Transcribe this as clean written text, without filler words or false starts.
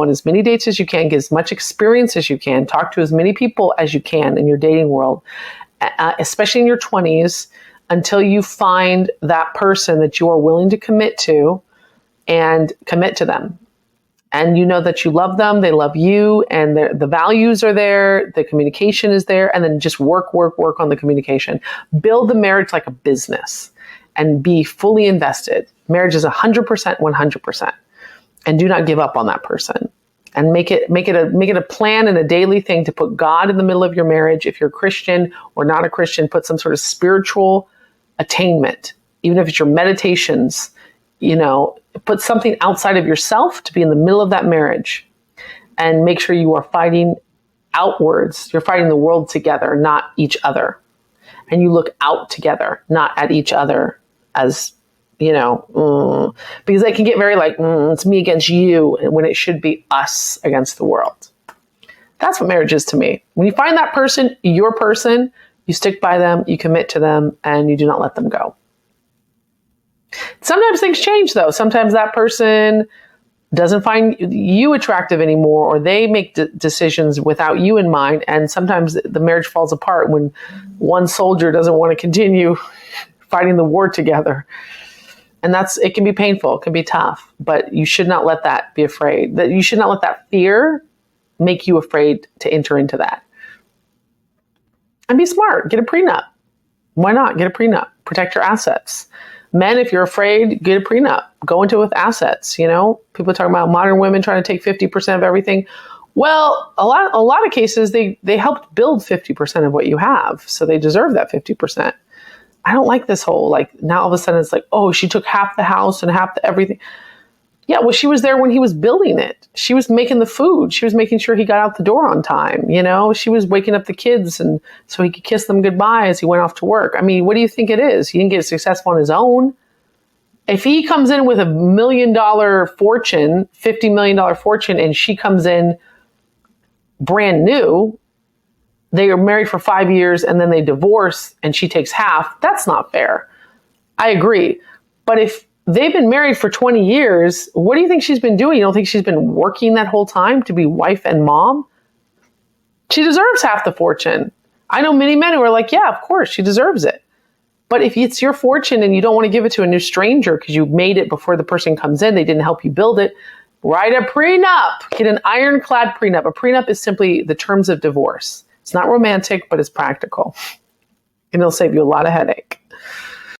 on as many dates as you can, get as much experience as you can, talk to as many people as you can in your dating world, especially in your 20s, until you find that person that you are willing to commit to and commit to them. And you know that you love them, they love you, and the values are there, the communication is there, and then just work on the communication. Build the marriage like a business and be fully invested. Marriage is 100%, 100%. And do not give up on that person. And make it a plan and a daily thing to put God in the middle of your marriage. If you're a Christian or not a Christian, put some sort of spiritual attainment, even if it's your meditations, put something outside of yourself to be in the middle of that marriage, and make sure you are fighting outwards. You're fighting the world together, not each other. And you look out together, not at each other as, because they can get very like, it's me against you, when it should be us against the world. That's what marriage is to me. When you find that person, your person, you stick by them, you commit to them, and you do not let them go. Sometimes things change, though. Sometimes that person doesn't find you attractive anymore, or they make decisions without you in mind. And sometimes the marriage falls apart when one soldier doesn't want to continue fighting the war together. And it can be painful. It can be tough, but you should not let that be afraid. That you should not let that fear make you afraid to enter into that. And be smart. Get a prenup. Why not? Get a prenup. Protect your assets. Men, if you're afraid, get a prenup. Go into it with assets. People are talking about modern women trying to take 50% of everything. Well, a lot of cases, they helped build 50% of what you have. So they deserve that 50%. I don't like this whole, now all of a sudden it's like, oh, she took half the house and half the everything. Yeah, well, she was there when he was building it. She was making the food. She was making sure he got out the door on time. She was waking up the kids and so he could kiss them goodbye as he went off to work. I mean, what do you think it is? He didn't get successful on his own. If he comes in with $1 million fortune, $50 million fortune, and she comes in brand new, they are married for 5 years and then they divorce and she takes half, that's not fair. I agree. But if they've been married for 20 years, what do you think she's been doing? You don't think she's been working that whole time to be wife and mom? She deserves half the fortune. I know many men who are like, yeah, of course, she deserves it. But if it's your fortune and you don't want to give it to a new stranger because you made it before the person comes in, they didn't help you build it, write a prenup. Get an ironclad prenup. A prenup is simply the terms of divorce. It's not romantic, but it's practical. And it'll save you a lot of headache.